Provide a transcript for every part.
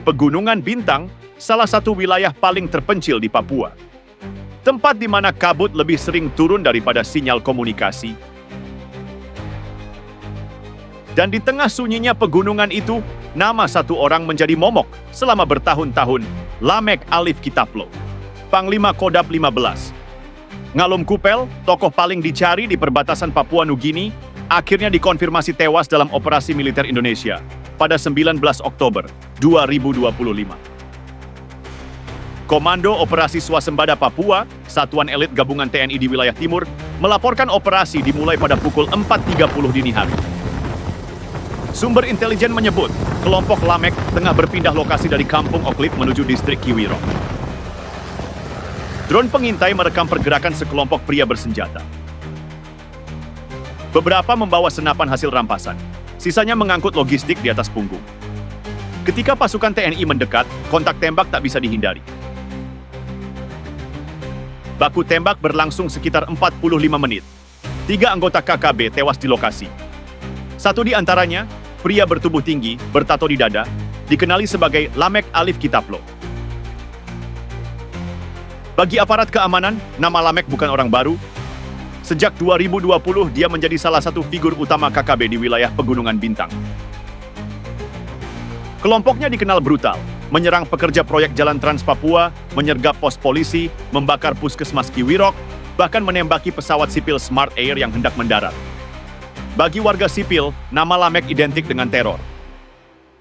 Pegunungan Bintang, salah satu wilayah paling terpencil di Papua. Tempat di mana kabut lebih sering turun daripada sinyal komunikasi. Dan di tengah sunyinya pegunungan itu, nama satu orang menjadi momok selama bertahun-tahun, Lamek Alif Kitaplo, Panglima Kodab 15. Ngalum Kupel, tokoh paling dicari di perbatasan Papua Nugini, akhirnya dikonfirmasi tewas dalam operasi militer Indonesia pada 19 Oktober 2025. Komando Operasi Swasembada Papua, Satuan Elit Gabungan TNI di wilayah timur, melaporkan operasi dimulai pada pukul 4.30 dini hari. Sumber intelijen menyebut, kelompok Lamek tengah berpindah lokasi dari Kampung Oklip menuju distrik Kiwirok. Drone pengintai merekam pergerakan sekelompok pria bersenjata. Beberapa membawa senapan hasil rampasan, sisanya mengangkut logistik di atas punggung. Ketika pasukan TNI mendekat, kontak tembak tak bisa dihindari. Baku tembak berlangsung sekitar 45 menit. 3 anggota KKB tewas di lokasi. Satu di antaranya, pria bertubuh tinggi, bertato di dada, dikenali sebagai Lamek Alif Kitaplo. Bagi aparat keamanan, nama Lamek bukan orang baru. Sejak 2020, dia menjadi salah satu figur utama KKB di wilayah Pegunungan Bintang. Kelompoknya dikenal brutal, menyerang pekerja proyek jalan Trans Papua, menyergap pos polisi, membakar puskesmas Kiwirok, bahkan menembaki pesawat sipil Smart Air yang hendak mendarat. Bagi warga sipil, nama Lamek identik dengan teror.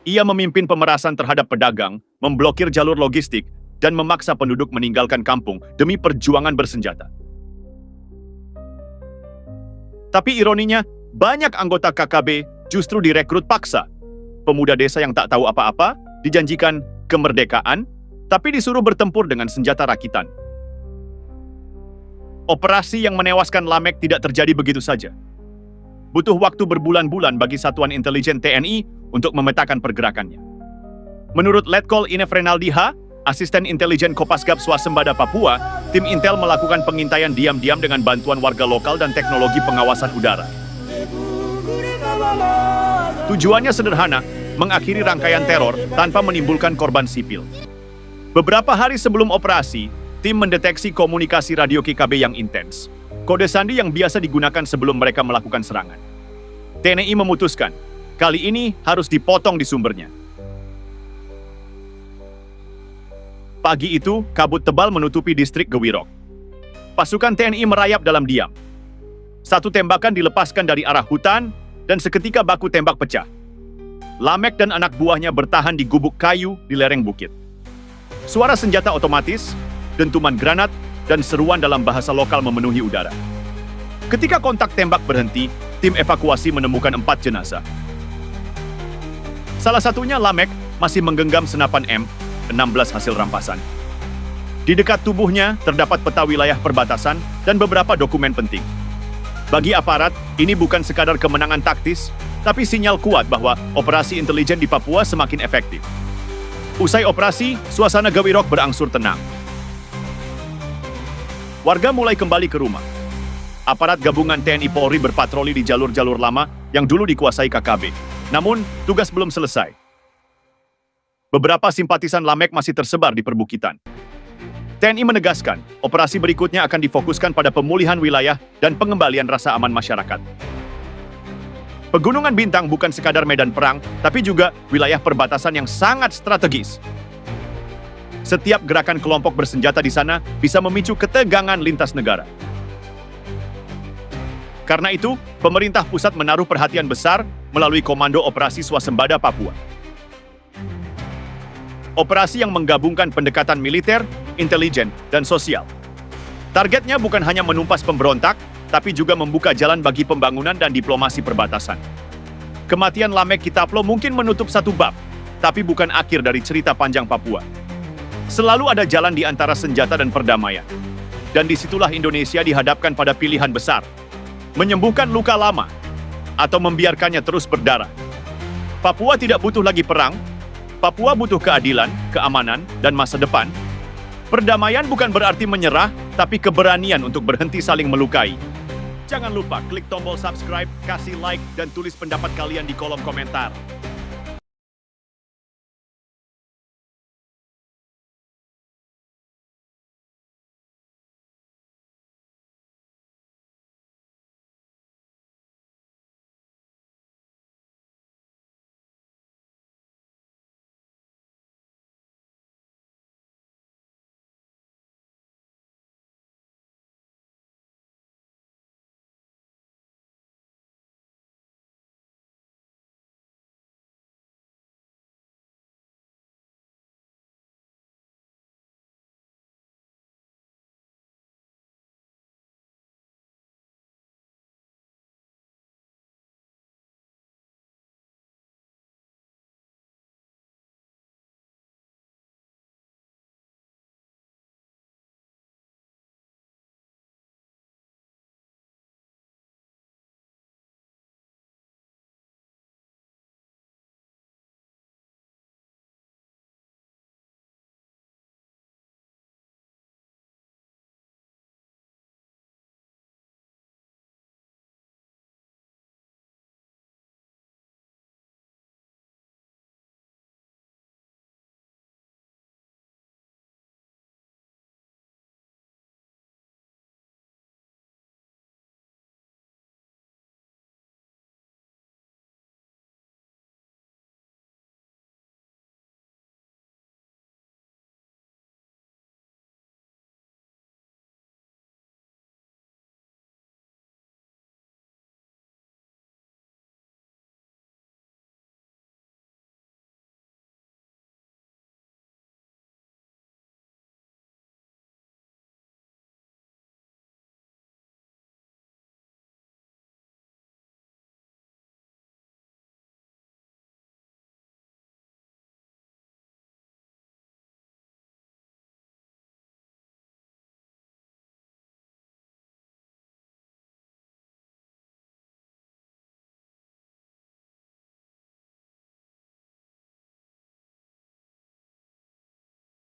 Ia memimpin pemerasan terhadap pedagang, memblokir jalur logistik, dan memaksa penduduk meninggalkan kampung demi perjuangan bersenjata. Tapi ironinya, banyak anggota KKB justru direkrut paksa. Pemuda desa yang tak tahu apa-apa, dijanjikan kemerdekaan, tapi disuruh bertempur dengan senjata rakitan. Operasi yang menewaskan Lamek tidak terjadi begitu saja. Butuh waktu berbulan-bulan bagi Satuan Intelijen TNI untuk memetakan pergerakannya. Menurut Letkol Inef Renaldiha, Asisten Intelijen Kopasgab Swasembada Papua, tim Intel melakukan pengintaian diam-diam dengan bantuan warga lokal dan teknologi pengawasan udara. Tujuannya sederhana, mengakhiri rangkaian teror tanpa menimbulkan korban sipil. Beberapa hari sebelum operasi, tim mendeteksi komunikasi radio KKB yang intens. Kode sandi yang biasa digunakan sebelum mereka melakukan serangan. TNI memutuskan, kali ini harus dipotong di sumbernya. Pagi itu, kabut tebal menutupi distrik Gewirok. Pasukan TNI merayap dalam diam. Satu tembakan dilepaskan dari arah hutan, dan seketika baku tembak pecah. Lamek dan anak buahnya bertahan di gubuk kayu di lereng bukit. Suara senjata otomatis, dentuman granat, dan seruan dalam bahasa lokal memenuhi udara. Ketika kontak tembak berhenti, tim evakuasi menemukan 4 jenazah. Salah satunya Lamek masih menggenggam senapan M16 hasil rampasan. Di dekat tubuhnya terdapat peta wilayah perbatasan dan beberapa dokumen penting. Bagi aparat, ini bukan sekadar kemenangan taktis, tapi sinyal kuat bahwa operasi intelijen di Papua semakin efektif. Usai operasi, suasana Gewirok berangsur tenang. Warga mulai kembali ke rumah. Aparat gabungan TNI Polri berpatroli di jalur-jalur lama yang dulu dikuasai KKB. Namun, tugas belum selesai. Beberapa simpatisan Lamek masih tersebar di perbukitan. TNI menegaskan, operasi berikutnya akan difokuskan pada pemulihan wilayah dan pengembalian rasa aman masyarakat. Pegunungan Bintang bukan sekadar medan perang, tapi juga wilayah perbatasan yang sangat strategis. Setiap gerakan kelompok bersenjata di sana bisa memicu ketegangan lintas negara. Karena itu, pemerintah pusat menaruh perhatian besar melalui Komando Operasi Swasembada Papua. Operasi yang menggabungkan pendekatan militer, intelijen, dan sosial. Targetnya bukan hanya menumpas pemberontak, tapi juga membuka jalan bagi pembangunan dan diplomasi perbatasan. Kematian Lamek Kitaplo mungkin menutup satu bab, tapi bukan akhir dari cerita panjang Papua. Selalu ada jalan di antara senjata dan perdamaian. Dan disitulah Indonesia dihadapkan pada pilihan besar. Menyembuhkan luka lama, atau membiarkannya terus berdarah. Papua tidak butuh lagi perang. Papua butuh keadilan, keamanan, dan masa depan. Perdamaian bukan berarti menyerah, tapi keberanian untuk berhenti saling melukai. Jangan lupa klik tombol subscribe, kasih like, dan tulis pendapat kalian di kolom komentar.